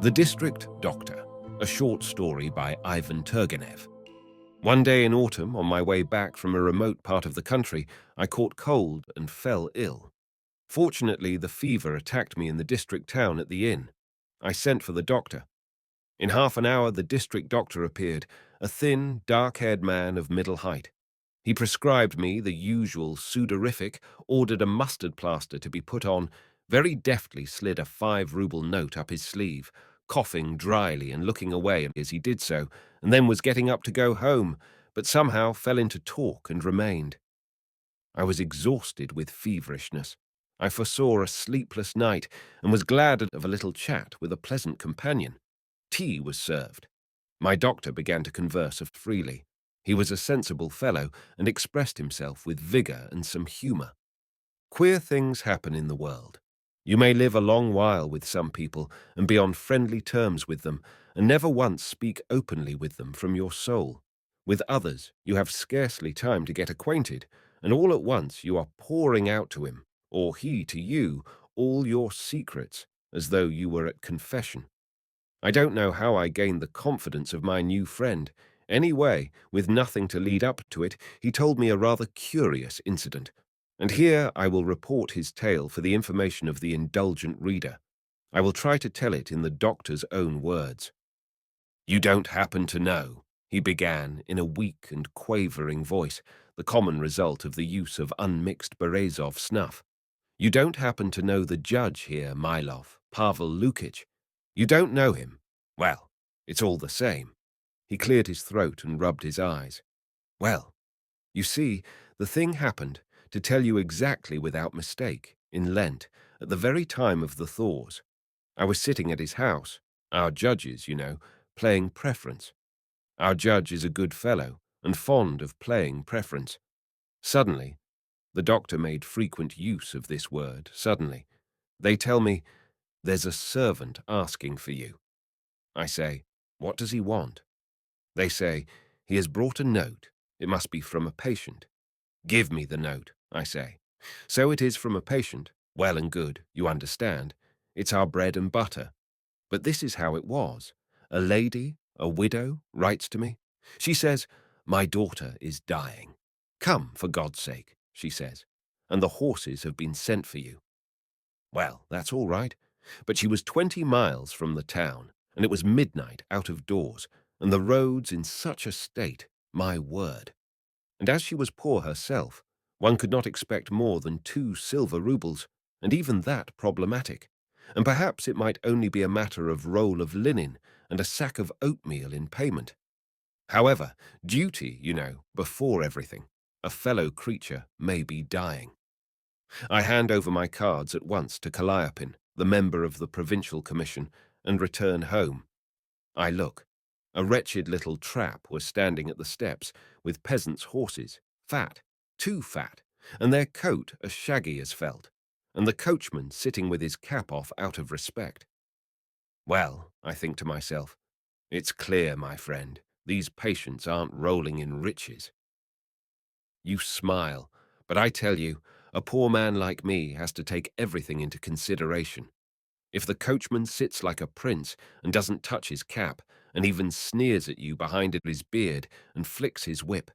The District Doctor, a short story by Ivan Turgenev. One day in autumn, on my way back from a remote part of the country, I caught cold and fell ill. Fortunately, the fever attacked me in the district town at the inn. I sent for the doctor. In half an hour, the district doctor appeared, a thin, dark-haired man of middle height. He prescribed me the usual sudorific, ordered a mustard plaster to be put on, very deftly slid a 5-ruble note up his sleeve, coughing dryly and looking away as he did so, and then was getting up to go home, but somehow fell into talk and remained. I was exhausted with feverishness. I foresaw a sleepless night and was glad of a little chat with a pleasant companion. Tea was served. My doctor began to converse freely. He was a sensible fellow and expressed himself with vigor and some humor. Queer things happen in the world. You may live a long while with some people and be on friendly terms with them and never once speak openly with them from your soul. With others, you have scarcely time to get acquainted, and all at once you are pouring out to him, or he to you, all your secrets, as though you were at confession. I don't know how I gained the confidence of my new friend. Anyway, with nothing to lead up to it, he told me a rather curious incident. And here I will report his tale for the information of the indulgent reader. I will try to tell it in the doctor's own words. "You don't happen to know," he began in a weak and quavering voice, the common result of the use of unmixed Berezov snuff. "You don't happen to know the judge here, Milov, Pavel Lukich. You don't know him. Well, it's all the same." He cleared his throat and rubbed his eyes. "Well, you see, the thing happened, to tell you exactly without mistake, in Lent, at the very time of the thaws. I was sitting at his house, our judge's, you know, playing preference. Our judge is a good fellow, and fond of playing preference. Suddenly, the doctor made frequent use of this word, suddenly, they tell me, 'There's a servant asking for you.' I say, 'What does he want?' They say, 'He has brought a note. It must be from a patient.' 'Give me the note,' I say. So it is from a patient. Well and good, you understand. It's our bread and butter. But this is how it was. A lady, a widow, writes to me. She says, 'My daughter is dying. Come, for God's sake,' she says, 'and the horses have been sent for you.' Well, that's all right. But she was 20 miles from the town, and it was midnight out of doors, and the roads in such a state, my word. And as she was poor herself, one could not expect more than 2 silver rubles, and even that problematic. And perhaps it might only be a matter of roll of linen and a sack of oatmeal in payment. However, duty, you know, before everything. A fellow creature may be dying. I hand over my cards at once to Calliope, the member of the provincial commission, and return home. I look. A wretched little trap was standing at the steps, with peasants' horses, fat, too fat, and their coat as shaggy as felt, and the coachman sitting with his cap off out of respect. Well, I think to myself, it's clear, my friend, these patients aren't rolling in riches. You smile, but I tell you, a poor man like me has to take everything into consideration. If the coachman sits like a prince and doesn't touch his cap, and even sneers at you behind his beard and flicks his whip,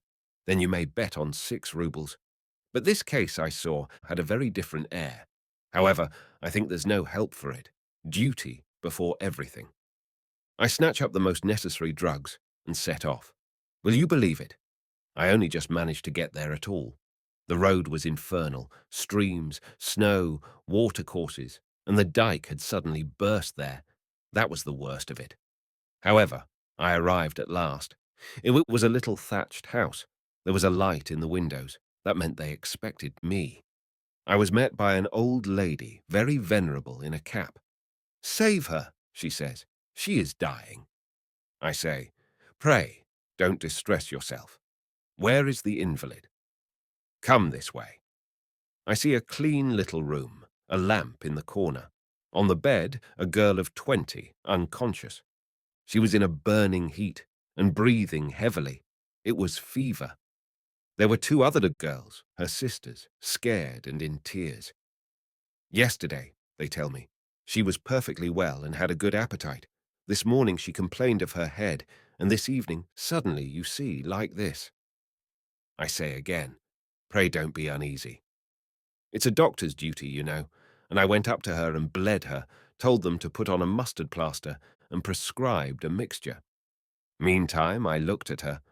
then you may bet on 6 rubles. But this case, I saw, had a very different air. However, I think there's no help for it. Duty before everything. I snatch up the most necessary drugs and set off. Will you believe it? I only just managed to get there at all. The road was infernal, streams, snow, watercourses, and the dike had suddenly burst there. That was the worst of it. However, I arrived at last. It was a little thatched house. There was a light in the windows. That meant they expected me. I was met by an old lady, very venerable, in a cap. "Save her," she says. "She is dying." I say, "Pray, don't distress yourself. Where is the invalid?" "Come this way." I see a clean little room, a lamp in the corner. On the bed, a girl of 20, unconscious. She was in a burning heat and breathing heavily. It was fever. There were 2 other girls, her sisters, scared and in tears. Yesterday, they tell me, she was perfectly well and had a good appetite. This morning she complained of her head, and this evening, suddenly, you see, like this. I say again, pray don't be uneasy. It's a doctor's duty, you know, and I went up to her and bled her, told them to put on a mustard plaster, and prescribed a mixture. Meantime, I looked at her.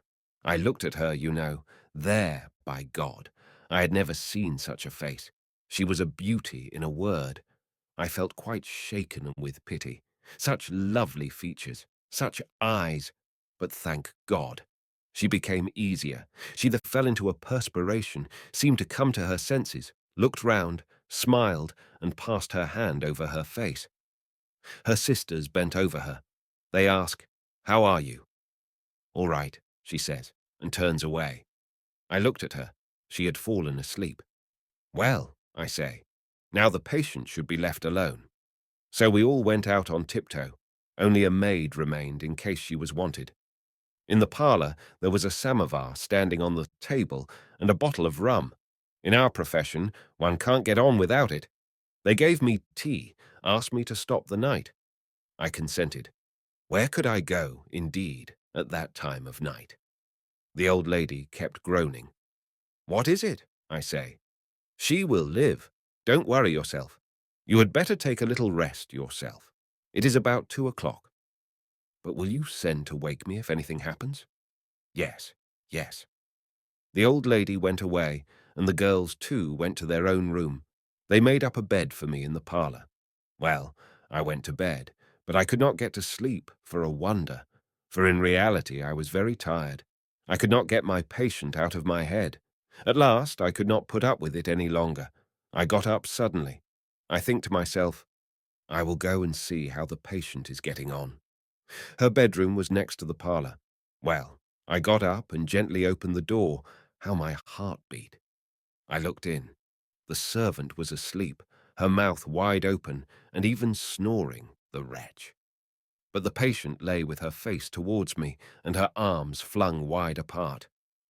I looked at her, you know. There, by God, I had never seen such a face. She was a beauty, in a word. I felt quite shaken with pity. Such lovely features, such eyes. But thank God. She became easier. She fell into a perspiration, seemed to come to her senses, looked round, smiled, and passed her hand over her face. Her sisters bent over her. They ask, "How are you?" "All right," she says, and turns away. I looked at her. She had fallen asleep. "Well," I say, "now the patient should be left alone." So we all went out on tiptoe. Only a maid remained in case she was wanted. In the parlour there was a samovar standing on the table and a bottle of rum. In our profession, one can't get on without it. They gave me tea, asked me to stop the night. I consented. Where could I go, indeed, at that time of night? The old lady kept groaning. "What is it?" I say. "She will live. Don't worry yourself. You had better take a little rest yourself. It is about 2 o'clock. But will you send to wake me if anything happens?" "Yes, yes." The old lady went away, and the girls too went to their own room. They made up a bed for me in the parlour. Well, I went to bed, but I could not get to sleep for a wonder, for in reality I was very tired. I could not get my patient out of my head. At last I could not put up with it any longer. I got up suddenly. I think to myself, I will go and see how the patient is getting on. Her bedroom was next to the parlour. Well, I got up and gently opened the door. How my heart beat. I looked in. The servant was asleep, her mouth wide open, and even snoring, the wretch. But the patient lay with her face towards me and her arms flung wide apart.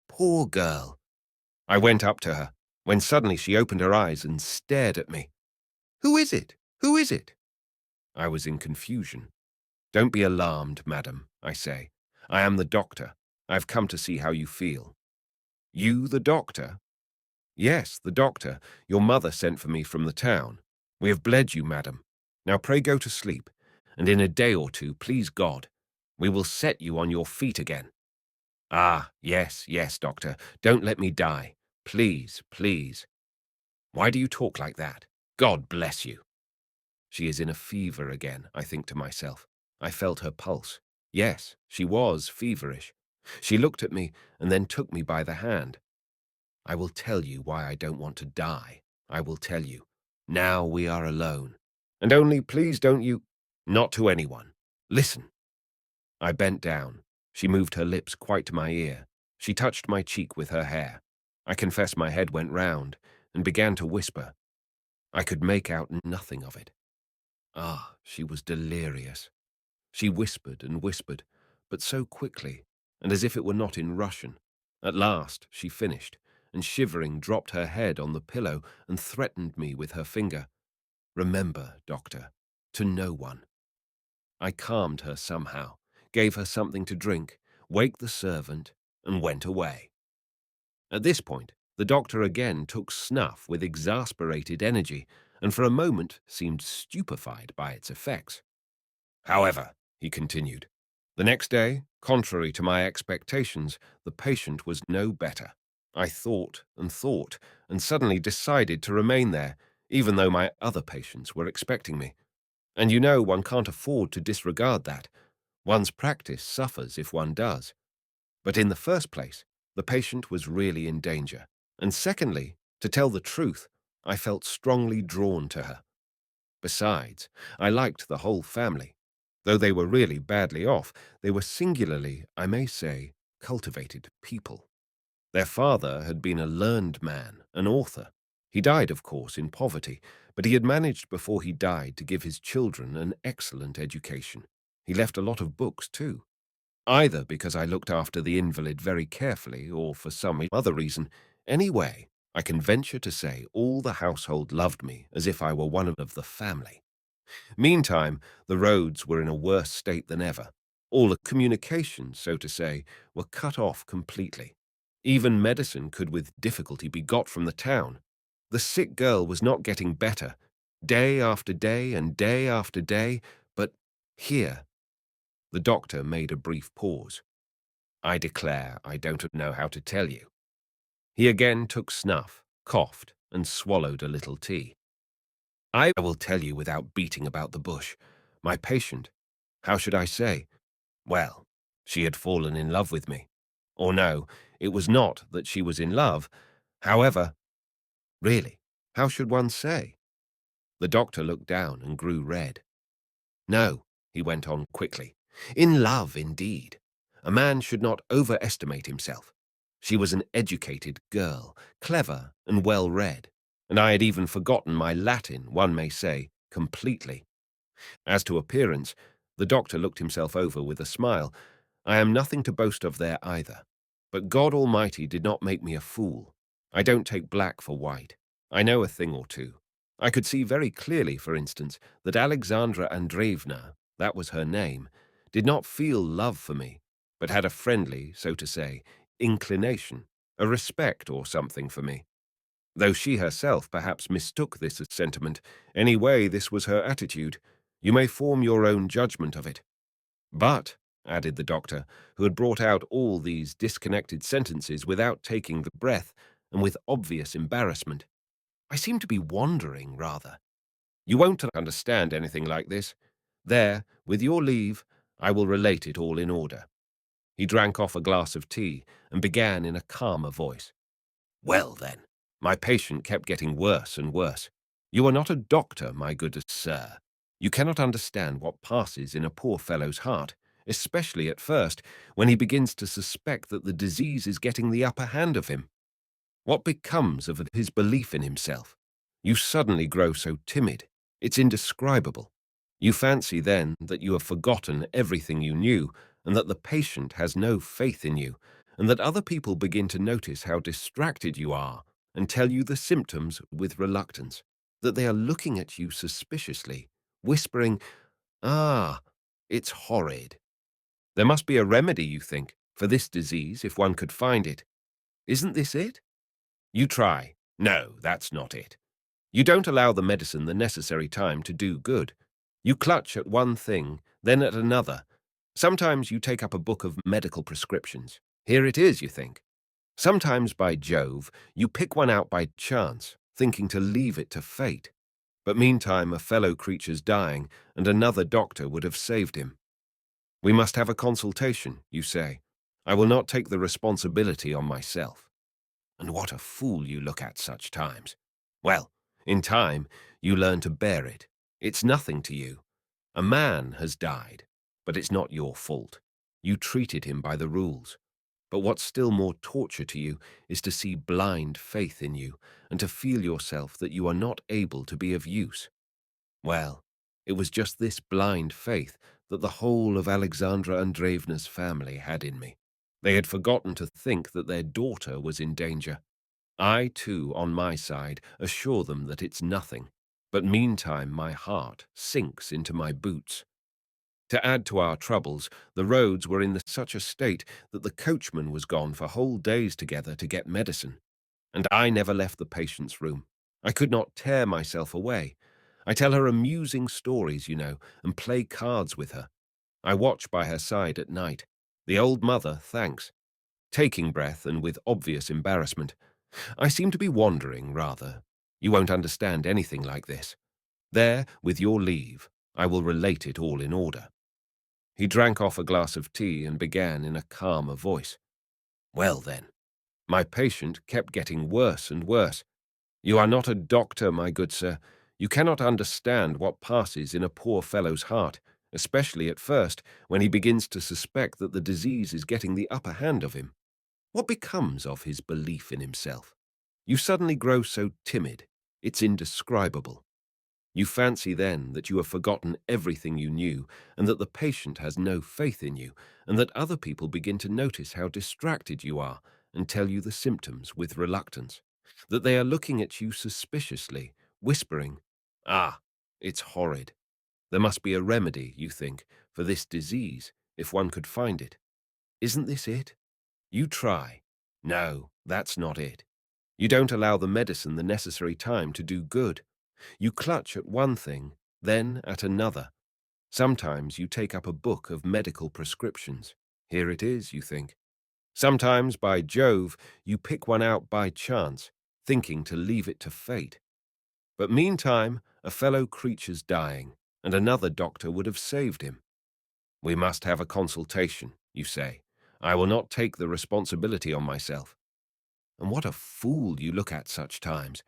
Poor girl! I went up to her, when suddenly she opened her eyes and stared at me. "Who is it? Who is it?" I was in confusion. "Don't be alarmed, madam," I say. "I am the doctor. I have come to see how you feel." "You the doctor?" "Yes, the doctor. Your mother sent for me from the town. We have bled you, madam. Now pray go to sleep, and in a day or two, please God, we will set you on your feet again." "Ah, yes, yes, doctor. Don't let me die. Please, please." "Why do you talk like that? God bless you." She is in a fever again, I think to myself. I felt her pulse. Yes, she was feverish. She looked at me and then took me by the hand. "I will tell you why I don't want to die. I will tell you. Now we are alone. And only please don't you—" "Not to anyone. Listen." I bent down. She moved her lips quite to my ear. She touched my cheek with her hair. I confess my head went round and began to whisper. I could make out nothing of it. Ah, she was delirious. She whispered and whispered, but so quickly, and as if it were not in Russian. At last she finished, and shivering dropped her head on the pillow and threatened me with her finger. "Remember, doctor, to no one." I calmed her somehow, gave her something to drink, waked the servant, and went away. At this point, the doctor again took snuff with exasperated energy, and for a moment seemed stupefied by its effects. "However," he continued, "the next day, contrary to my expectations, the patient was no better. I thought, and suddenly decided to remain there, even though my other patients were expecting me. And you know one can't afford to disregard that. One's practice suffers if one does. But in the first place, the patient was really in danger. And secondly, to tell the truth, I felt strongly drawn to her. Besides, I liked the whole family. Though they were really badly off, they were singularly, I may say, cultivated people. Their father had been a learned man, an author. He died, of course, in poverty, but he had managed before he died to give his children an excellent education. He left a lot of books, too. Either because I looked after the invalid very carefully or for some other reason. Anyway, I can venture to say all the household loved me as if I were one of the family. Meantime, the roads were in a worse state than ever. All the communications, so to say, were cut off completely. Even medicine could with difficulty be got from the town. The sick girl was not getting better, day after day and day after day, but here, the doctor made a brief pause. I declare I don't know how to tell you. He again took snuff, coughed, and swallowed a little tea. I will tell you without beating about the bush. My patient, how should I say? Well, she had fallen in love with me. Or no, it was not that she was in love. However, really, how should one say? The doctor looked down and grew red. No, he went on quickly. In love, indeed. A man should not overestimate himself. She was an educated girl, clever and well-read, and I had even forgotten my Latin, one may say, completely. As to appearance, the doctor looked himself over with a smile. I am nothing to boast of there either. But God Almighty did not make me a fool. I don't take black for white. I know a thing or two. I could see very clearly, for instance, that Alexandra Andreevna, that was her name, did not feel love for me, but had a friendly, so to say, inclination, a respect or something for me. Though she herself perhaps mistook this as sentiment, anyway this was her attitude. You may form your own judgment of it. But, added the doctor, who had brought out all these disconnected sentences without taking the breath and with obvious embarrassment, I seem to be wandering, rather. You won't understand anything like this. There, with your leave, I will relate it all in order. He drank off a glass of tea and began in a calmer voice. Well, then, my patient kept getting worse and worse. You are not a doctor, my good sir. You cannot understand what passes in a poor fellow's heart, especially at first, when he begins to suspect that the disease is getting the upper hand of him. What becomes of his belief in himself? You suddenly grow so timid. It's indescribable. You fancy then that you have forgotten everything you knew, and that the patient has no faith in you, and that other people begin to notice how distracted you are and tell you the symptoms with reluctance, that they are looking at you suspiciously, whispering, "Ah, it's horrid." There must be a remedy, you think, for this disease if one could find it. Isn't this it? You try. No, that's not it. You don't allow the medicine the necessary time to do good. You clutch at one thing, then at another. Sometimes you take up a book of medical prescriptions. Here it is, you think. Sometimes, by Jove, you pick one out by chance, thinking to leave it to fate. But meantime a fellow creature's dying, and another doctor would have saved him. We must have a consultation, you say. I will not take the responsibility on myself. And what a fool you look at such times. Well, in time, you learn to bear it. It's nothing to you. A man has died, but it's not your fault. You treated him by the rules. But what's still more torture to you is to see blind faith in you and to feel yourself that you are not able to be of use. Well, it was just this blind faith that the whole of Alexandra Andreevna's family had in me. They had forgotten to think that their daughter was in danger. I, too, on my side, assure them that it's nothing, but meantime my heart sinks into my boots. To add to our troubles, the roads were in such a state that the coachman was gone for whole days together to get medicine, and I never left the patient's room. I could not tear myself away. I tell her amusing stories, you know, and play cards with her. I watch by her side at night. The old mother thanks, taking breath and with obvious embarrassment. I seem to be wandering, rather. You won't understand anything like this. There, with your leave, I will relate it all in order. He drank off a glass of tea and began in a calmer voice. Well, then, my patient kept getting worse and worse. You are not a doctor, my good sir. You cannot understand what passes in a poor fellow's heart, especially at first, when he begins to suspect that the disease is getting the upper hand of him. What becomes of his belief in himself? You suddenly grow so timid, it's indescribable. You fancy then that you have forgotten everything you knew, and that the patient has no faith in you, and that other people begin to notice how distracted you are and tell you the symptoms with reluctance, that they are looking at you suspiciously, whispering, "Ah, it's horrid." There must be a remedy, you think, for this disease, if one could find it. Isn't this it? You try. No, that's not it. You don't allow the medicine the necessary time to do good. You clutch at one thing, then at another. Sometimes you take up a book of medical prescriptions. Here it is, you think. Sometimes, by Jove, you pick one out by chance, thinking to leave it to fate. But meantime, a fellow creature's dying, and another doctor would have saved him. We must have a consultation, you say. I will not take the responsibility on myself. And what a fool you look at such times.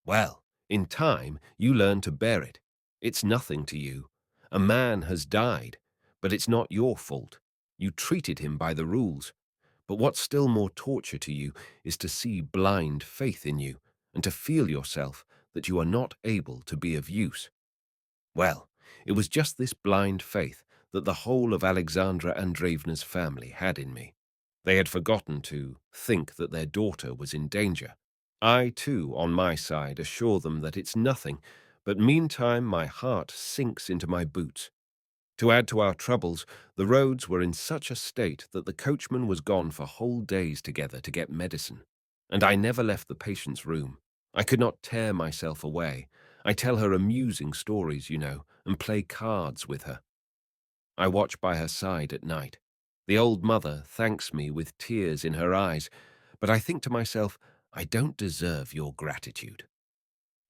Well, in time, you learn to bear it. It's nothing to you. A man has died, but it's not your fault. You treated him by the rules. But what's still more torture to you is to see blind faith in you and to feel yourself that you are not able to be of use. Well, it was just this blind faith that the whole of Alexandra Andreevna's family had in me. They had forgotten to think that their daughter was in danger. I, too, on my side, assure them that it's nothing, but meantime my heart sinks into my boots. To add to our troubles, the roads were in such a state that the coachman was gone for whole days together to get medicine. And I never left the patient's room. I could not tear myself away. I tell her amusing stories, you know, and play cards with her. I watch by her side at night. The old mother thanks me with tears in her eyes, but I think to myself, I don't deserve your gratitude.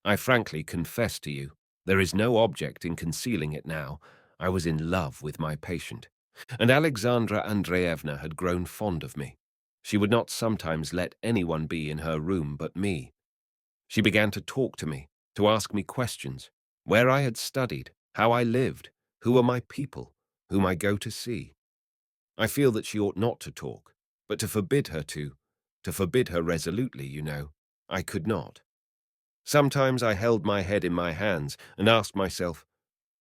I frankly confess to you, there is no object in concealing it now. I was in love with my patient, and Alexandra Andreevna had grown fond of me. She would not sometimes let anyone be in her room but me. She began to talk to me, to ask me questions, where I had studied, how I lived, who are my people, whom I go to see. I feel that she ought not to talk, but to forbid her resolutely, you know, I could not. Sometimes I held my head in my hands and asked myself,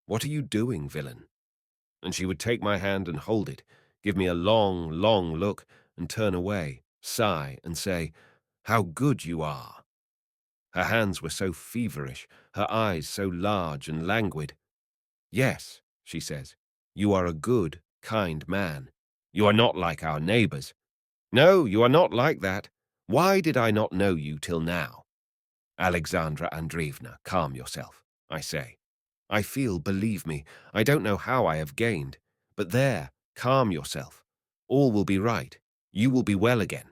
"What are you doing, villain?" And she would take my hand and hold it, give me a long, long look, and turn away, sigh, and say, "How good you are!" Her hands were so feverish, her eyes so large and languid. "Yes," she says, "you are a good, kind man. You are not like our neighbors. No, you are not like that. Why did I not know you till now?" "Alexandra Andreevna, calm yourself," I say. "I feel, believe me, I don't know how I have gained. But there, calm yourself. All will be right. You will be well again."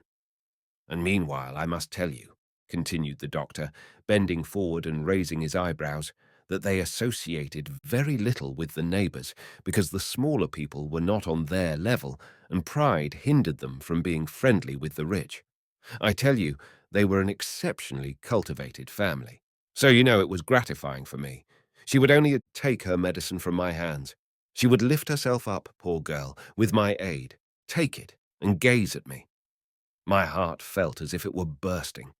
"And meanwhile, I must tell you," continued the doctor, bending forward and raising his eyebrows, "that they associated very little with the neighbors, because the smaller people were not on their level, and pride hindered them from being friendly with the rich. I tell you, they were an exceptionally cultivated family. So you know it was gratifying for me. She would only take her medicine from my hands. She would lift herself up, poor girl, with my aid, take it, and gaze at me. My heart felt as if it were bursting.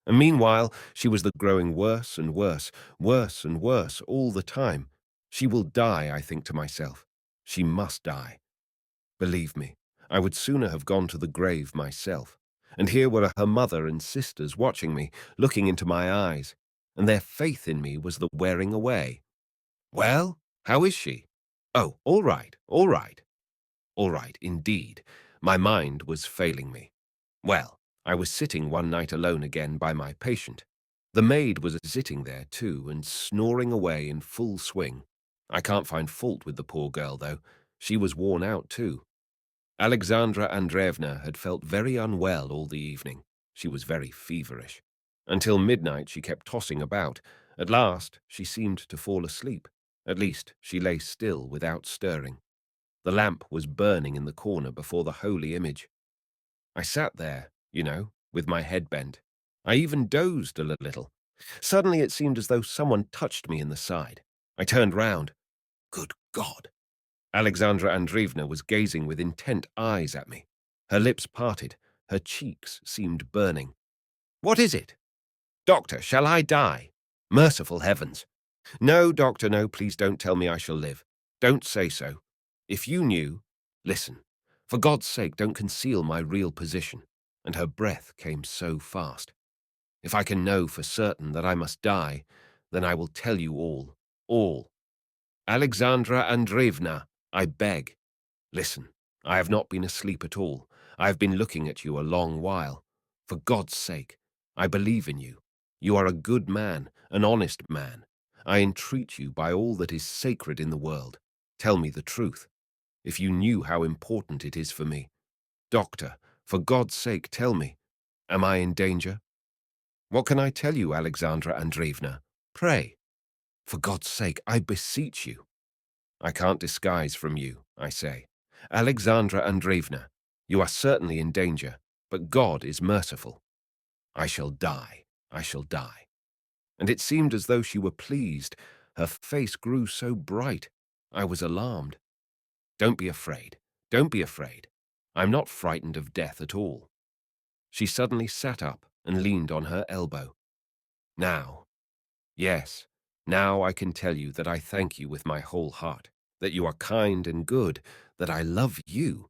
And meanwhile, she was growing worse and worse, worse and worse all the time. She will die, I think to myself. She must die. Believe me, I would sooner have gone to the grave myself. And here were her mother and sisters watching me, looking into my eyes, and their faith in me was the wearing away. "Well, how is she?" "Oh, all right, all right." All right, indeed. My mind was failing me. Well, I was sitting one night alone again by my patient. The maid was sitting there too, and snoring away in full swing. I can't find fault with the poor girl, though. She was worn out too. Alexandra Andreevna had felt very unwell all the evening. She was very feverish. Until midnight she kept tossing about. At last she seemed to fall asleep. At least she lay still without stirring. The lamp was burning in the corner before the holy image. I sat there, you know, with my head bent. I even dozed a little. Suddenly it seemed as though someone touched me in the side. I turned round. Good God! Alexandra Andreevna was gazing with intent eyes at me. Her lips parted. Her cheeks seemed burning. "What is it?" "Doctor, shall I die?" "Merciful heavens!" "No, doctor, no, please don't tell me I shall live. Don't say so. If you knew— Listen, for God's sake, don't conceal my real position." And her breath came so fast. "If I can know for certain that I must die, then I will tell you all, all." Alexandra Andreevna, I beg. Listen, I have not been asleep at all. I have been looking at you a long while. For God's sake, I believe in you. You are a good man, an honest man. I entreat you by all that is sacred in the world. Tell me the truth. If you knew how important it is for me. Doctor, for God's sake, tell me. Am I in danger? What can I tell you, Alexandra Andreevna? Pray. For God's sake, I beseech you. I can't disguise from you, I say. Alexandra Andreevna, you are certainly in danger, but God is merciful. I shall die. I shall die. And it seemed as though she were pleased. Her face grew so bright. I was alarmed. Don't be afraid. Don't be afraid. I'm not frightened of death at all. She suddenly sat up and leaned on her elbow. Now, yes, now I can tell you that I thank you with my whole heart, that you are kind and good, that I love you.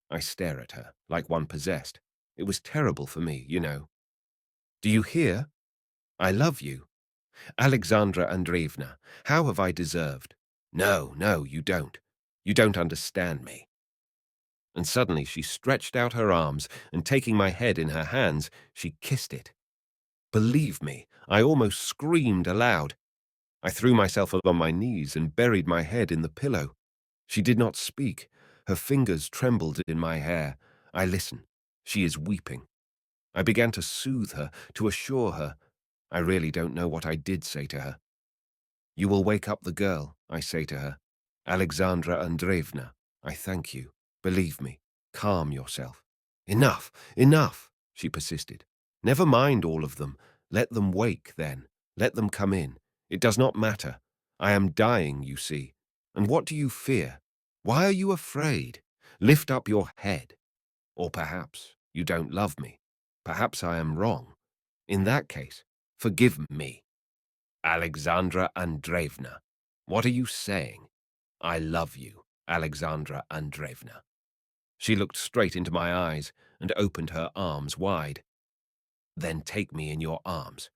I stare at her, like one possessed. It was terrible for me, you know. Do you hear? I love you. Alexandra Andreevna, how have I deserved? No, no, you don't. You don't understand me. And suddenly she stretched out her arms, and taking my head in her hands, she kissed it. Believe me, I almost screamed aloud. I threw myself on my knees and buried my head in the pillow. She did not speak. Her fingers trembled in my hair. I listen. She is weeping. I began to soothe her, to assure her. I really don't know what I did say to her. You will wake up the girl, I say to her. Alexandra Andreevna, I thank you. Believe me. Calm yourself. Enough, enough, she persisted. Never mind all of them. Let them wake, then. Let them come in. It does not matter. I am dying, you see. And what do you fear? Why are you afraid? Lift up your head. Or perhaps you don't love me. Perhaps I am wrong. In that case, forgive me. Alexandra Andreevna, what are you saying? I love you, Alexandra Andreevna. She looked straight into my eyes and opened her arms wide. Then take me in your arms.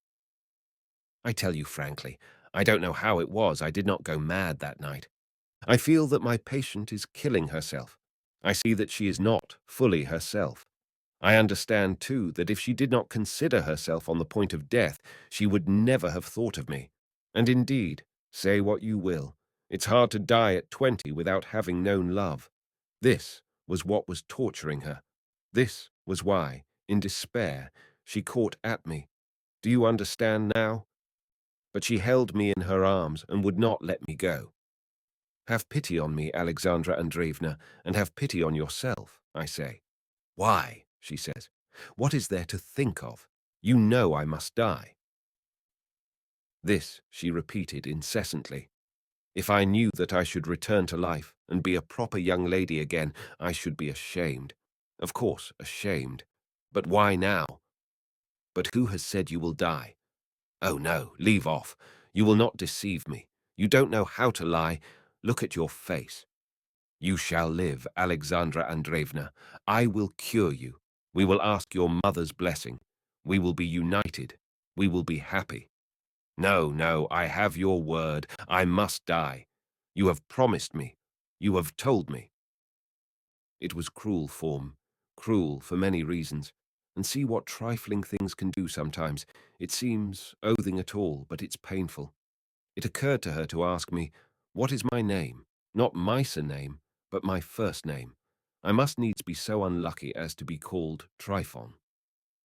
I tell you frankly, I don't know how it was I did not go mad that night. I feel that my patient is killing herself. I see that she is not fully herself. I understand, too, that if she did not consider herself on the point of death, she would never have thought of me. And indeed, say what you will, it's hard to die at 20 without having known love. This was what was torturing her. This was why, in despair, she caught at me. Do you understand now? But she held me in her arms and would not let me go. Have pity on me, Alexandra Andreevna, and have pity on yourself, I say. Why? She says. What is there to think of? You know I must die. This she repeated incessantly. If I knew that I should return to life and be a proper young lady again, I should be ashamed. Of course, ashamed. But why now? But who has said you will die? Oh no, leave off. You will not deceive me. You don't know how to lie. Look at your face. You shall live, Alexandra Andreevna. I will cure you. We will ask your mother's blessing. We will be united. We will be happy. No, no, I have your word. I must die. You have promised me. You have told me. It was cruel form, cruel for many reasons. And see what trifling things can do sometimes. It seems oathing at all, but it's painful. It occurred to her to ask me, what is my name? Not my surname, but my first name. I must needs be so unlucky as to be called Trifon.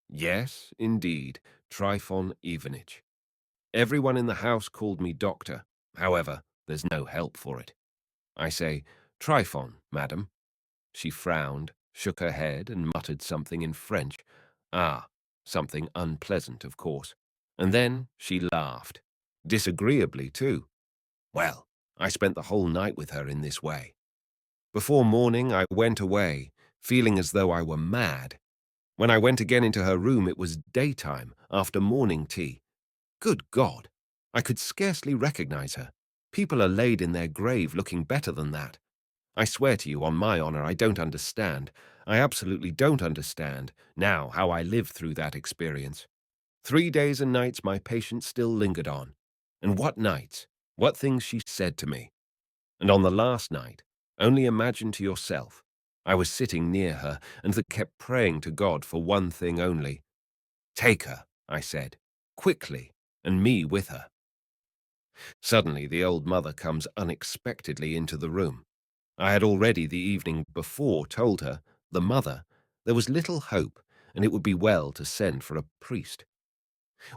Yes, indeed, Trifon Ivanitch. Everyone in the house called me doctor. However, there's no help for it. I say, Trifon, madam. She frowned, shook her head, and muttered something in French. Ah, something unpleasant, of course. And then she laughed. Disagreeably, too. Well, I spent the whole night with her in this way. Before morning, I went away, feeling as though I were mad. When I went again into her room, it was daytime, after morning tea. Good God! I could scarcely recognize her. People are laid in their grave looking better than that. I swear to you, on my honor, I don't understand. I absolutely don't understand, now, how I lived through that experience. 3 days and nights my patient still lingered on. And what nights! What things she said to me! And on the last night, only imagine to yourself, I was sitting near her and kept praying to God for one thing only. Take her, I said, quickly, and me with her. Suddenly the old mother comes unexpectedly into the room. I had already the evening before told her, the mother, there was little hope, and it would be well to send for a priest.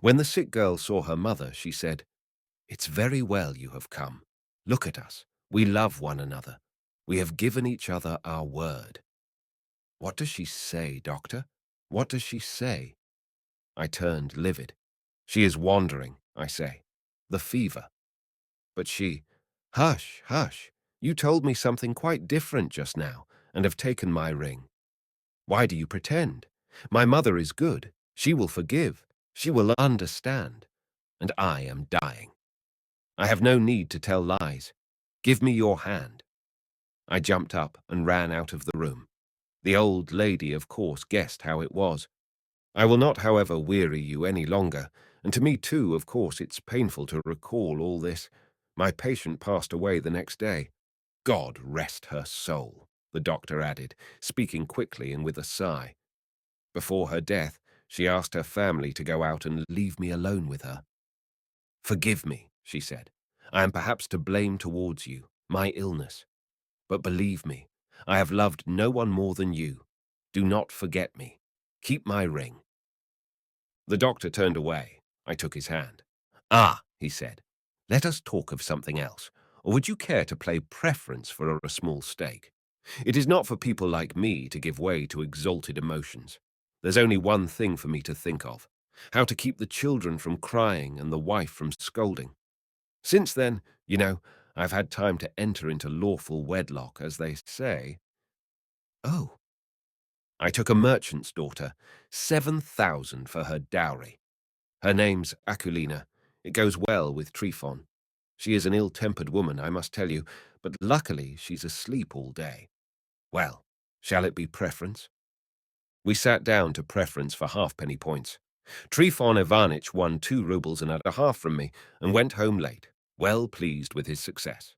When the sick girl saw her mother, she said, "It's very well you have come. Look at us. We love one another. We have given each other our word." What does she say, doctor? What does she say? I turned livid. She is wandering, I say. The fever. But she, hush, hush. You told me something quite different just now, and have taken my ring. Why do you pretend? My mother is good. She will forgive. She will understand. And I am dying. I have no need to tell lies. Give me your hand. I jumped up and ran out of the room. The old lady, of course, guessed how it was. I will not, however, weary you any longer, and to me too, of course, it's painful to recall all this. My patient passed away the next day. God rest her soul, the doctor added, speaking quickly and with a sigh. Before her death, she asked her family to go out and leave me alone with her. Forgive me, she said. I am perhaps to blame towards you, my illness. But believe me, I have loved no one more than you. Do not forget me. Keep my ring. The doctor turned away. I took his hand. Ah, he said, let us talk of something else. Or would you care to play preference for a small stake? It is not for people like me to give way to exalted emotions. There's only one thing for me to think of: how to keep the children from crying and the wife from scolding. Since then, I've had time to enter into lawful wedlock, as they say. Oh, I took a merchant's daughter, 7,000 for her dowry. Her name's Akulina. It goes well with Trifon. She is an ill-tempered woman, I must tell you, but luckily she's asleep all day. Well, shall it be preference? We sat down to preference for halfpenny points. Trifon Ivanitch won 2 rubles and a half from me and went home late, well pleased with his success.